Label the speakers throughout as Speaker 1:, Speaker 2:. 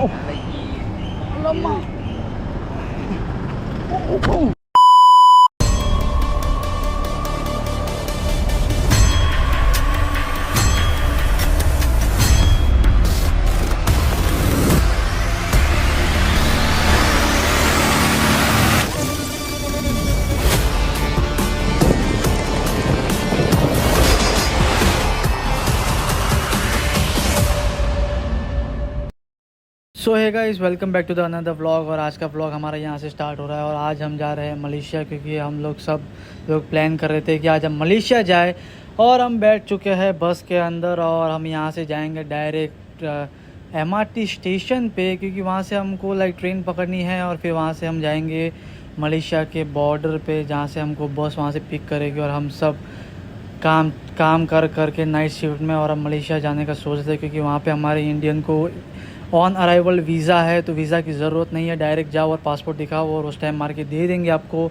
Speaker 1: Alamak. So hi guys, welcome back to the another vlog. और आज का vlog हमारा यहाँ से स्टार्ट हो रहा है। और आज हम जा रहे हैं मलेशिया, क्योंकि हम लोग सब लोग प्लान कर रहे थे कि आज हम मलेशिया जाए। और हम बैठ चुके हैं बस के अंदर और हम यहाँ से जाएंगे डायरेक्ट MRT स्टेशन पे, क्योंकि वहाँ से हमको ट्रेन पकड़नी है। और फिर वहाँ से हम जाएंगे मलेशिया के बॉर्डर पे, जहाँ से हमको बस वहाँ से पिक करेगी। और हम सब काम करके नाइट शिफ्ट में और हम मलेशिया जाने का सोच रहे थे, क्योंकि वहाँ पे हमारे इंडियन को ऑन अराइवल वीज़ा है, तो वीज़ा की ज़रूरत नहीं है। डायरेक्ट जाओ और पासपोर्ट दिखाओ और उस टाइम मार के दे देंगे आपको।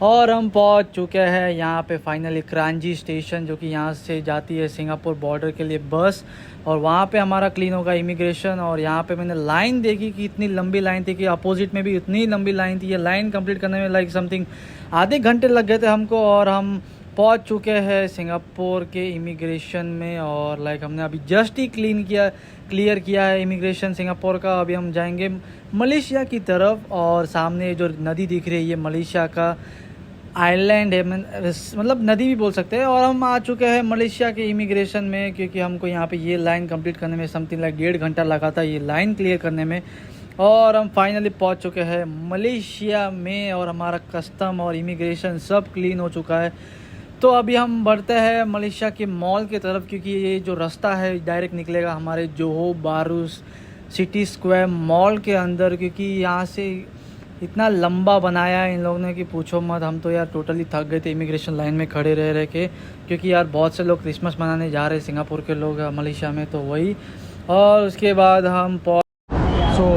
Speaker 1: और हम पहुंच चुके हैं यहाँ पे फाइनली क्रांजी स्टेशन, जो कि यहाँ से जाती है सिंगापुर बॉर्डर के लिए बस। और वहाँ पे हमारा क्लीन होगा इमिग्रेशन। और यहाँ पे मैंने लाइन देखी कि इतनी लंबी लाइन थी कि अपोजिट में भी इतनी लंबी लाइन थी। ये लाइन कंप्लीट करने में समथिंग आधे घंटे लग गए थे हमको। और हम पहुंच चुके हैं सिंगापुर के इमिग्रेशन में। और हमने अभी जस्ट ही क्लियर किया है इमिग्रेशन सिंगापुर का। अभी हम जाएंगे मलेशिया की तरफ। और सामने जो नदी दिख रही है ये मलेशिया का आइलैंड है, मतलब नदी भी बोल सकते हैं। और हम आ चुके हैं मलेशिया के इमिग्रेशन में, क्योंकि हमको यहाँ पे ये लाइन कंप्लीट करने में समथिंग 1.5 घंटा लगा था ये लाइन क्लियर करने में। और हम फाइनली पहुँच चुके हैं मलेशिया में। और हमारा कस्टम और इमिग्रेशन सब क्लीन हो चुका है। तो अभी हम बढ़ते हैं मलेशिया के मॉल की तरफ, क्योंकि ये जो रास्ता है डायरेक्ट निकलेगा हमारे जोहो बारू सिटी स्क्वायर मॉल के अंदर। क्योंकि यहाँ से इतना लंबा बनाया है इन लोगों ने कि पूछो मत। हम तो यार टोटली थक गए थे इमिग्रेशन लाइन में खड़े रह के, क्योंकि यार बहुत से लोग क्रिसमस मनाने जा रहे हैं सिंगापुर के लोग मलेशिया में, तो वही। और उसके बाद हम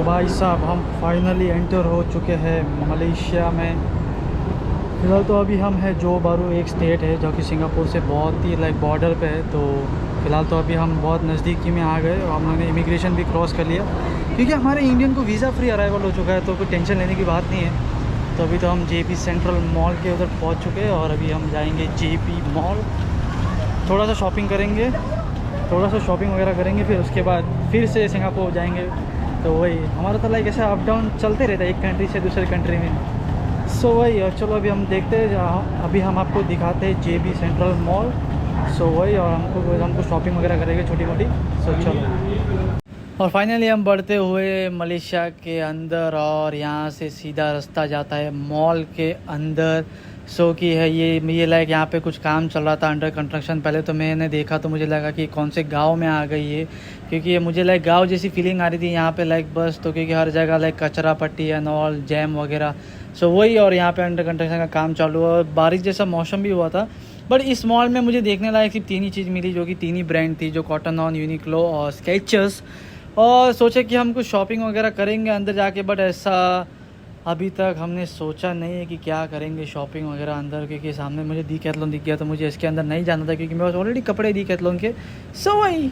Speaker 1: भाई साहब हम फाइनली एंटर हो चुके हैं मलेशिया में। फिलहाल तो अभी हम हैं जोहो बारू, एक स्टेट है जो कि सिंगापुर से बहुत ही बॉर्डर पे है। तो फिलहाल तो अभी हम बहुत नज़दीकी में आ गए और हम लोगों ने इमिग्रेशन भी क्रॉस कर लिया, क्योंकि हमारे इंडियन को वीज़ा फ्री अराइवल हो चुका है, तो कोई टेंशन लेने की बात नहीं है। तो अभी तो हम JP सेंट्रल मॉल के उधर पहुंच चुके हैं। और अभी हम जाएंगे JP मॉल, थोड़ा सा शॉपिंग वगैरह करेंगे। फिर उसके बाद फिर से सिंगापुर जाएंगे। तो वही हमारा तो ऐसा अप डाउन चलते रहता है एक कंट्री से दूसरे कंट्री में। सो वही। और चलो अभी हम देखते हैं, अभी हम आपको दिखाते हैं JP सेंट्रल मॉल। सो वही। और हमको शॉपिंग वगैरह करेंगे छोटी मोटी। सो चलो। और फाइनली हम बढ़ते हुए मलेशिया के अंदर, और यहाँ से सीधा रास्ता जाता है मॉल के अंदर। सो कि है ये यहाँ पे कुछ काम चल रहा था अंडर कंस्ट्रक्शन। पहले तो मैंने देखा तो मुझे लगा कि कौन से गांव में आ गई है, क्योंकि ये मुझे गांव जैसी फीलिंग आ रही थी यहाँ पे बस। तो क्योंकि हर जगह कचरा पट्टी एंड ऑल जैम वगैरह। सो वही। और यहाँ पे अंडर कंस्ट्रक्शन का काम चालू हुआ और बारिश जैसा मौसम भी हुआ था। बट इस मॉल में मुझे देखने लायक सिर्फ 3 ही चीज़ मिली, जो कि 3 ही ब्रांड थी, जो कॉटन ऑन, यूनिक्लो और स्केचर्स। और सोचे कि हम कुछ शॉपिंग वगैरह करेंगे अंदर जाके, बट ऐसा अभी तक हमने सोचा नहीं है कि क्या करेंगे शॉपिंग वगैरह अंदर, क्योंकि सामने मुझे डीकैथलॉन दिख गया, तो मुझे इसके अंदर नहीं जाना था, क्योंकि मेरे पास ऑलरेडी कपड़े डीकैथलॉन के। सो वही।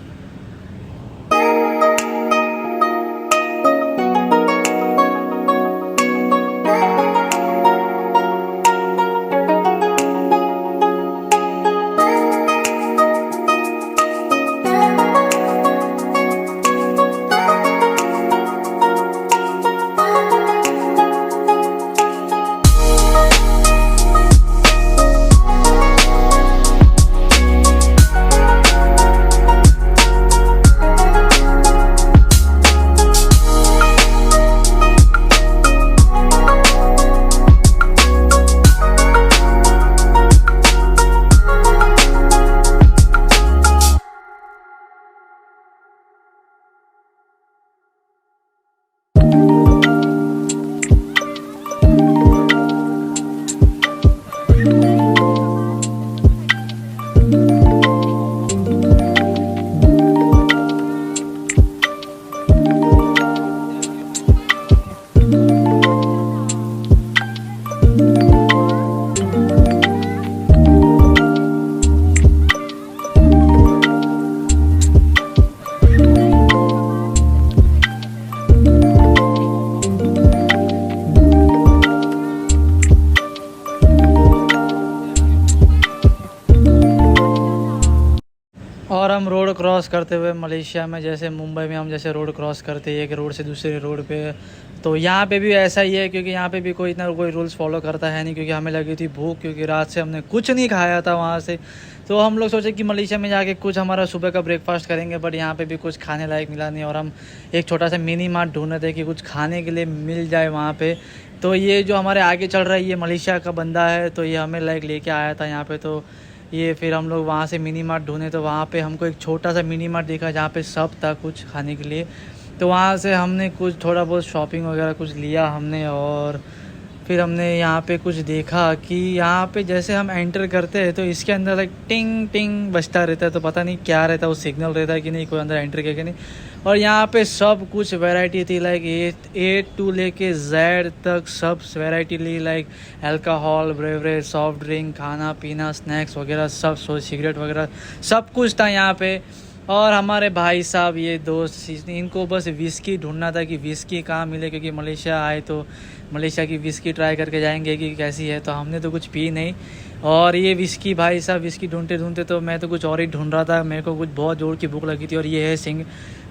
Speaker 1: और हम रोड क्रॉस करते हुए मलेशिया में, जैसे मुंबई में हम जैसे रोड क्रॉस करते हैं एक रोड से दूसरे रोड पे, तो यहाँ पे भी ऐसा ही है, क्योंकि यहाँ पे भी कोई इतना कोई रूल्स फॉलो करता है नहीं, क्योंकि हमें लगी थी भूख, क्योंकि रात से हमने कुछ नहीं खाया था वहाँ से। तो हम लोग सोचे कि मलेशिया में जाके कुछ हमारा सुबह का ब्रेकफास्ट करेंगे, बट यहाँ पे भी कुछ खाने लायक मिला नहीं, और हम एक छोटा सा मिनी मार्ट ढूंढ रहे थे कि कुछ खाने के लिए मिल जाए वहाँ पे। तो ये जो हमारे आगे चल रहा है ये मलेशिया का बंदा है, तो ये हमें लाइक लेके आया था यहाँ पे। तो ये फिर हम लोग वहाँ से मिनी मार्ट ढूंढे, तो वहाँ पे हमको एक छोटा सा मिनी मार्ट दिखा जहाँ पे सब था कुछ खाने के लिए। तो वहाँ से हमने कुछ थोड़ा बहुत शॉपिंग वगैरह कुछ लिया हमने, और फिर हमने यहाँ पे कुछ देखा कि यहाँ पे जैसे हम एंटर करते हैं तो इसके अंदर लाइक टिंग टिंग बजता रहता है, तो पता नहीं क्या रहता है, वो सिग्नल रहता है कि नहीं कोई अंदर एंटर किया कि नहीं। और यहाँ पे सब कुछ वैरायटी थी, लाइक ए टू लेके जेड तक सब वैरायटी ली, like alcohol, beverage, soft drink, खाना पीना, स्नैक्स वगैरह सब, सिगरेट वगैरह सब कुछ था यहाँ पे। और हमारे भाई साहब ये दोस्त, इनको बस विस्की ढूंढना था कि विस्की कहाँ मिले, क्योंकि मलेशिया आए तो मलेशिया की विस्की ट्राई करके जाएंगे कि कैसी है। तो हमने तो कुछ पी नहीं, और ये विस्की भाई साहब विस्की ढूंढते ढूंढते तो मैं तो कुछ और ही ढूंढ रहा था, मेरे को कुछ बहुत जोर की भूख लगी थी। और ये है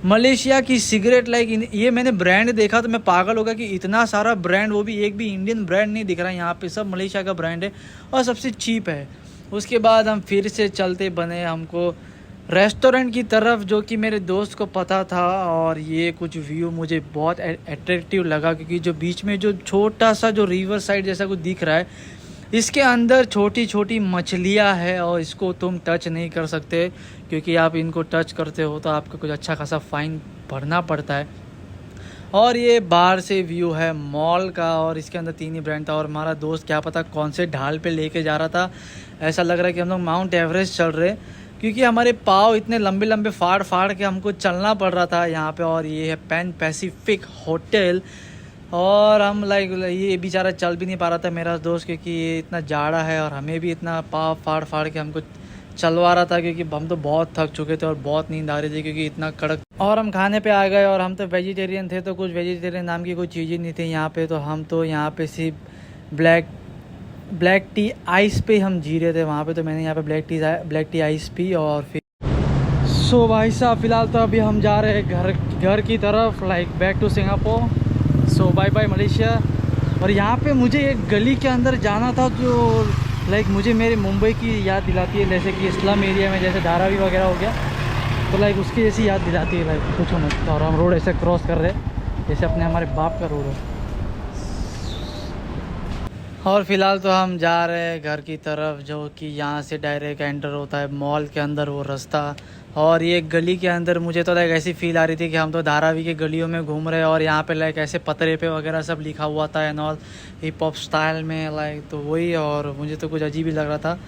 Speaker 1: मलेशिया की सिगरेट, लाइक ये मैंने ब्रांड देखा तो मैं पागल हो गया कि इतना सारा ब्रांड, वो भी एक भी इंडियन ब्रांड नहीं दिख रहा है यहाँ पे, सब मलेशिया का ब्रांड है और सबसे चीप है। उसके बाद हम फिर से चलते बने हमको रेस्टोरेंट की तरफ, जो कि मेरे दोस्त को पता था। और ये कुछ व्यू मुझे बहुत अट्रैक्टिव लगा, क्योंकि जो बीच में जो छोटा सा जो रिवर साइड जैसा कुछ दिख रहा है, इसके अंदर छोटी छोटी मछलियाँ है, और इसको तुम टच नहीं कर सकते, क्योंकि आप इनको टच करते हो तो आपको कुछ अच्छा खासा फ़ाइन भरना पड़ता है। और ये बाहर से व्यू है मॉल का, और इसके अंदर 3 ही ब्रांड था। और हमारा दोस्त क्या पता कौन से ढाल पे लेके जा रहा था, ऐसा लग रहा है कि हम लोग माउंट एवरेस्ट चल रहे, क्योंकि हमारे पाँव इतने लंबे लंबे फाड़ फाड़ के हमको चलना पड़ रहा था यहाँ पे। और ये है पैन पैसिफिक होटल, और हम लाइक ये बेचारा चल भी नहीं पा रहा था मेरा दोस्त, क्योंकि ये इतना जाड़ा है, और हमें भी इतना पाँव फाड़ फाड़ के हमको चलवा रहा था, क्योंकि हम तो बहुत थक चुके थे और बहुत नींद आ रही थी, क्योंकि इतना कड़क। और हम खाने पे आ गए, और हम तो वेजिटेरियन थे, तो कुछ वेजिटेरियन नाम की कोई चीज़ ही नहीं थी यहाँ पे। तो हम तो यहाँ पे सिर्फ ब्लैक टी आइस पे हम जी रहे थे वहाँ पे। तो मैंने यहाँ पे ब्लैक टी आइस पी, और फिर सो भाई साहब फ़िलहाल तो अभी हम जा रहे हैं घर की तरफ, like back to Singapore. So bye bye Malaysia. और यहाँ पे मुझे एक गली के अंदर जाना था जो लाइक मुझे मेरे मुंबई की याद दिलाती है, जैसे कि इस्लाम एरिया में जैसे धारावी वगैरह हो गया, तो लाइक उसकी जैसी याद दिलाती है, लाइक कुछ मत। और हम रोड ऐसे क्रॉस कर रहे हैं जैसे अपने हमारे बाप का रोड है। और फ़िलहाल तो हम जा रहे हैं घर की तरफ, जो कि यहाँ से डायरेक्ट एंटर होता है मॉल के अंदर वो रास्ता। और ये गली के अंदर मुझे तो लाइक ऐसी फील आ रही थी कि हम तो धारावी के गलियों में घूम रहे हैं, और यहाँ पे लाइक ऐसे पतरे पे वगैरह सब लिखा हुआ था and all hip hop style में, लाइक तो वही। और मुझे तो कुछ अजीब ही लग रहा था,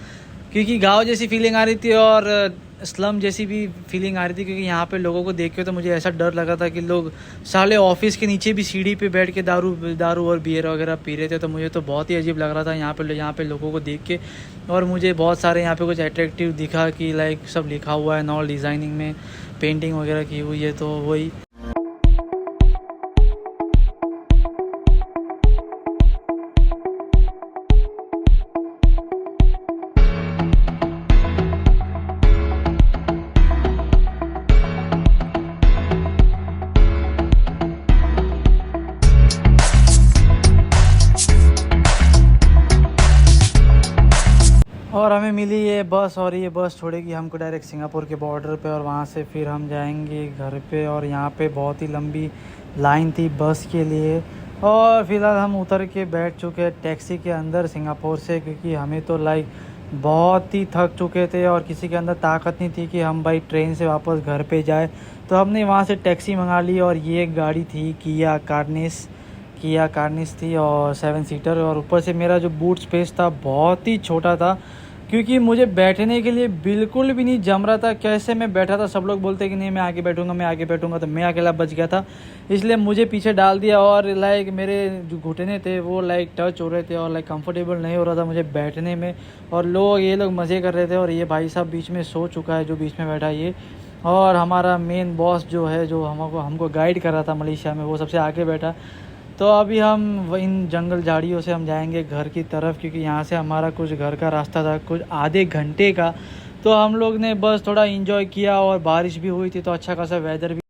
Speaker 1: क्योंकि गांव जैसी फीलिंग आ रही थी और स्लम जैसी भी फीलिंग आ रही थी, क्योंकि यहाँ पे लोगों को देख के तो मुझे ऐसा डर लगा था कि लोग साले ऑफिस के नीचे भी सीढ़ी पे बैठ के दारू और बियर वगैरह पी रहे थे। तो मुझे तो बहुत ही अजीब लग रहा था यहाँ पे लोगों को देख के। और मुझे बहुत सारे यहाँ पे कुछ अट्रैक्टिव दिखा कि लाइक सब लिखा हुआ है नॉल डिज़ाइनिंग में, पेंटिंग वगैरह की हुई है, तो वही। और हमें मिली ये बस, और ये बस छोड़ेगी हमको डायरेक्ट सिंगापुर के बॉर्डर पे, और वहाँ से फिर हम जाएंगे घर पे। और यहाँ पे बहुत ही लंबी लाइन थी बस के लिए, और फिलहाल हम उतर के बैठ चुके हैं टैक्सी के अंदर सिंगापुर से, क्योंकि हमें तो लाइक बहुत ही थक चुके थे और किसी के अंदर ताकत नहीं थी कि हम भाई ट्रेन से वापस घर पे जाए। तो हमने वहाँ से टैक्सी मंगा ली, और ये एक गाड़ी थी किया कार्निस थी, और 7 सीटर। और ऊपर से मेरा जो बूट स्पेस था बहुत ही छोटा था, क्योंकि मुझे बैठने के लिए बिल्कुल भी नहीं जम रहा था। कैसे मैं बैठा था, सब लोग बोलते कि नहीं मैं आगे बैठूंगा, तो मैं अकेला बच गया था, इसलिए मुझे पीछे डाल दिया। और लाइक मेरे जो घुटने थे वो लाइक टच हो रहे थे, और लाइक कंफर्टेबल नहीं हो रहा था मुझे बैठने में। और ये लोग मज़े कर रहे थे, और ये भाई साहब बीच में सो चुका है जो बीच में बैठा ये। और हमारा मेन बॉस जो है, जो हमको गाइड कर रहा था मलेशिया में, वो सबसे आगे बैठा। तो अभी हम इन जंगल झाड़ियों से हम जाएंगे घर की तरफ, क्योंकि यहाँ से हमारा कुछ घर का रास्ता था कुछ आधे घंटे का। तो हम लोग ने बस थोड़ा इंजॉय किया और बारिश भी हुई थी तो अच्छा खासा वेदर भी